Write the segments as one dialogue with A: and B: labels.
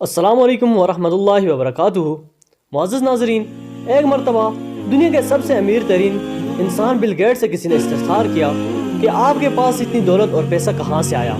A: السلام علیکم ورحمۃ اللہ وبرکاتہ۔ معزز ناظرین، ایک مرتبہ دنیا کے سب سے امیر ترین انسان بل گیٹس سے کسی نے استفسار کیا کہ آپ کے پاس اتنی دولت اور پیسہ کہاں سے آیا۔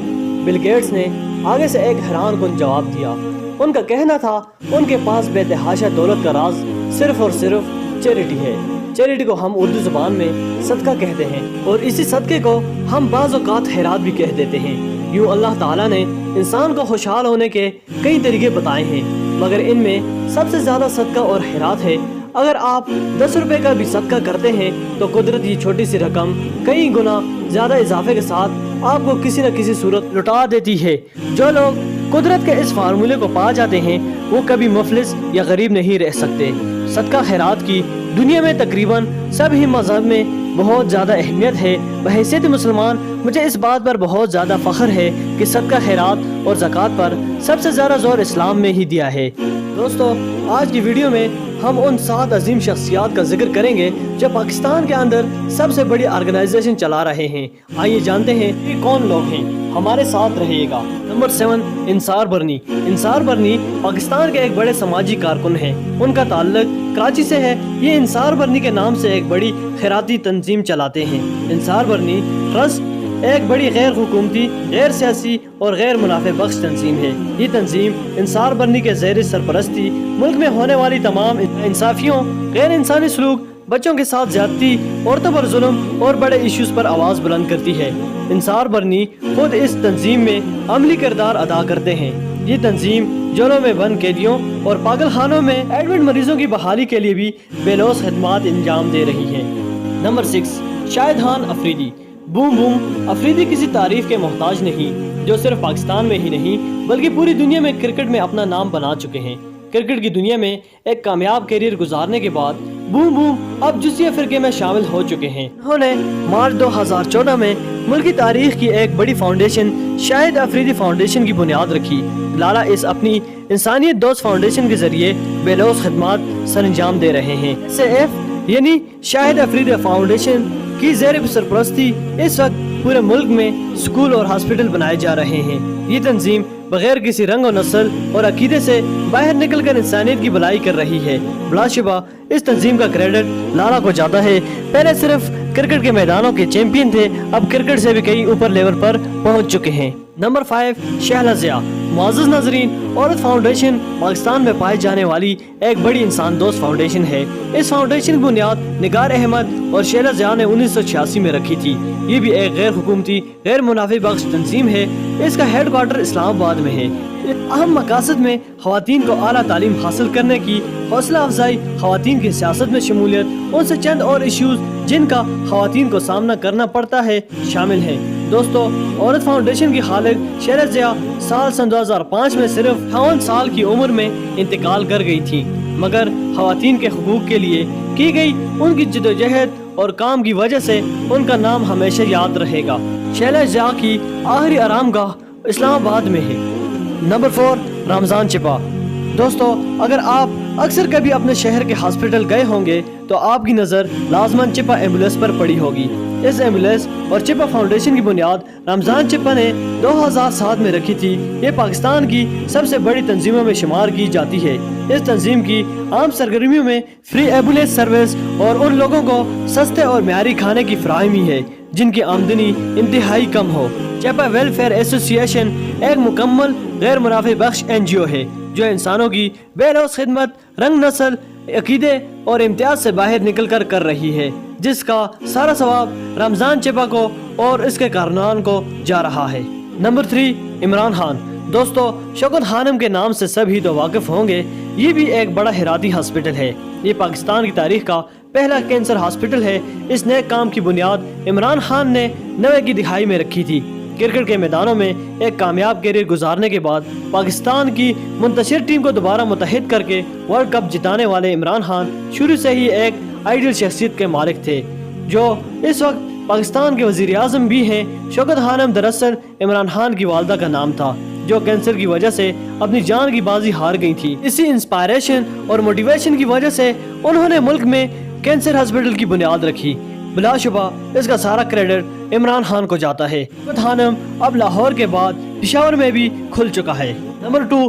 A: بل گیٹس نے آگے سے ایک حیران کن جواب دیا۔ ان کا کہنا تھا ان کے پاس بے تحاشا دولت کا راز صرف اور صرف چیریٹی ہے۔ چیریٹی کو ہم اردو زبان میں صدقہ کہتے ہیں، اور اسی صدقے کو ہم بعض اوقات خیرات بھی کہہ دیتے ہیں۔ یوں اللہ تعالیٰ نے انسان کو خوشحال ہونے کے کئی طریقے بتائے ہیں، مگر ان میں سب سے زیادہ صدقہ اور خیرات ہے۔ اگر آپ 10 روپے کا بھی صدقہ کرتے ہیں تو قدرت یہ چھوٹی سی رقم کئی گنا زیادہ اضافے کے ساتھ آپ کو کسی نہ کسی صورت لوٹا دیتی ہے۔ جو لوگ قدرت کے اس فارمولے کو پا جاتے ہیں وہ کبھی مفلس یا غریب نہیں رہ سکتے۔ صدقہ خیرات کی دنیا میں تقریباً سب ہی مذہب میں بہت زیادہ اہمیت ہے۔ بحیثیت مسلمان مجھے اس بات پر بہت زیادہ فخر ہے کہ صدقہ خیرات اور زکوٰۃ پر سب سے زیادہ زور اسلام میں ہی دیا ہے۔ دوستو، آج کی ویڈیو میں ہم ان 7 عظیم شخصیات کا ذکر کریں گے جو پاکستان کے اندر سب سے بڑی آرگنائزیشن چلا رہے ہیں۔ آئیے جانتے ہیں کہ کون لوگ ہیں۔ ہمارے ساتھ رہیے گا۔ نمبر 7، انصار برنی۔ انصار برنی پاکستان کے ایک بڑے سماجی کارکن ہیں۔ ان کا تعلق کراچی سے ہے۔ یہ انصار برنی کے نام سے ایک بڑی خیراتی تنظیم چلاتے ہیں۔ انصار برنی ٹرسٹ ایک بڑی غیر حکومتی، غیر سیاسی اور غیر منافع بخش تنظیم ہے۔ یہ تنظیم انصار برنی کے زیر سرپرستی ملک میں ہونے والی تمام انصافیوں، غیر انسانی سلوک، بچوں کے ساتھ زیادتی، عورتوں پر ظلم اور بڑے ایشوز پر آواز بلند کرتی ہے۔ انصار برنی خود اس تنظیم میں عملی کردار ادا کرتے ہیں۔ یہ تنظیم جیلوں میں بند قیدیوں اور پاگل خانوں میں ایڈمٹ مریضوں کی بحالی کے لیے بھی بے لوث خدمات انجام دے رہی ہے۔ نمبر 6، شاہد خان افریدی۔ بوم بوم افریدی کسی تعریف کے محتاج نہیں، جو صرف پاکستان میں ہی نہیں بلکہ پوری دنیا میں کرکٹ میں اپنا نام بنا چکے ہیں۔ کرکٹ کی دنیا میں ایک کامیاب کیریئر گزارنے کے بعد بوم بوم اب جزیہ فرقے میں شامل ہو چکے ہیں۔ انہوں نے مارچ 2014 میں ملکی تاریخ کی ایک بڑی فاؤنڈیشن شاہد افریدی فاؤنڈیشن کی بنیاد رکھی۔ لالا اس اپنی انسانیت دوست فاؤنڈیشن کے ذریعے بے لوث خدمات سر انجام دے رہے ہیں۔ SAF یعنی شاہد افریدی فاؤنڈیشن کی زیر سرپرستی اس وقت پورے ملک میں سکول اور ہاسپٹل بنائے جا رہے ہیں۔ یہ تنظیم بغیر کسی رنگ و نسل اور عقیدے سے باہر نکل کر انسانیت کی بھلائی کر رہی ہے۔ بلا شبہ اس تنظیم کا کریڈٹ لالا کو جاتا ہے۔ پہلے صرف کرکٹ کے میدانوں کے چیمپئن تھے، اب کرکٹ سے بھی کئی اوپر لیول پر پہنچ چکے ہیں۔ نمبر 5، شہلا ضیاء۔ معزز ناظرین، عورت فاؤنڈیشن پاکستان میں پائی جانے والی ایک بڑی انسان دوست فاؤنڈیشن ہے۔ اس فاؤنڈیشن کی بنیاد نگار احمد اور شہلا ضیاء نے 1986 میں رکھی تھی۔ یہ بھی ایک غیر حکومتی، غیر منافع بخش تنظیم ہے۔ اس کا ہیڈ کوارٹر اسلام آباد میں ہے۔ اہم مقاصد میں خواتین کو اعلیٰ تعلیم حاصل کرنے کی حوصلہ افزائی، خواتین کی سیاست میں شمولیت، ان سے چند اور ایشوز جن کا خواتین کو سامنا کرنا پڑتا ہے شامل ہیں۔ دوستو، عورت فاؤنڈیشن کی خالق شہلا ضیاء سن 2005 میں صرف 58 سال کی عمر میں انتقال کر گئی تھی، مگر خواتین کے حقوق کے لیے کی گئی ان کی جدوجہد اور کام کی وجہ سے ان کا نام ہمیشہ یاد رہے گا۔ شہلا ضیاء کی آخری آرام گاہ اسلام آباد میں ہے۔ نمبر 4، رمضان چپا۔ دوستو، اگر آپ اکثر کبھی اپنے شہر کے ہاسپٹل گئے ہوں گے تو آپ کی نظر لازماً چپا ایمبولینس پر پڑی ہوگی۔ اس ایمبولینس اور چپا فاؤنڈیشن کی بنیاد رمضان چپا نے 2007 میں رکھی تھی۔ یہ پاکستان کی سب سے بڑی تنظیموں میں شمار کی جاتی ہے۔ اس تنظیم کی عام سرگرمیوں میں فری ایمبولینس سروس اور ان لوگوں کو سستے اور معیاری کھانے کی فراہمی ہے جن کی آمدنی انتہائی کم ہو۔ چپا ویلفیئر ایسوسی ایشن ایک مکمل غیر منافع بخش NGO ہے جو انسانوں کی بے لوث خدمت رنگ، نسل، عقیدے اور امتیاز سے باہر نکل کر رہی ہے، جس کا سارا ثواب رمضان چپا کو اور اس کے کارکنان کو جا رہا ہے۔ نمبر 3، عمران خان۔ دوستو، شوکت خانم کے نام سے سب ہی تو واقف ہوں گے۔ یہ بھی ایک بڑا ہیراتی ہاسپٹل ہے۔ یہ پاکستان کی تاریخ کا پہلا کینسر ہاسپٹل ہے۔ اس نیک کام کی بنیاد عمران خان نے 90 کی دہائی میں رکھی تھی۔ کرکٹ کے میدانوں میں ایک کامیاب کیریئر گزارنے کے بعد پاکستان کی منتشر ٹیم کو دوبارہ متحد کر کے ورلڈ کپ جتانے والے عمران خان شروع سے ہی ایک آئیڈیل شخصیت کے مالک تھے، جو اس وقت پاکستان کے وزیر اعظم بھی ہیں۔ شوکت خانم دراصل عمران خان کی والدہ کا نام تھا، جو کینسر کی وجہ سے اپنی جان کی بازی ہار گئی تھی۔ اسی انسپائریشن اور موٹیویشن کی وجہ سے انہوں نے ملک میں کینسر ہاسپٹل کی بنیاد رکھی۔ بلا شبہ اس کا سارا کریڈٹ عمران خان کو جاتا ہے۔ شوکت خانم اب لاہور کے بعد پشاور میں بھی کھل چکا ہے۔ Number 2،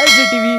A: SD TV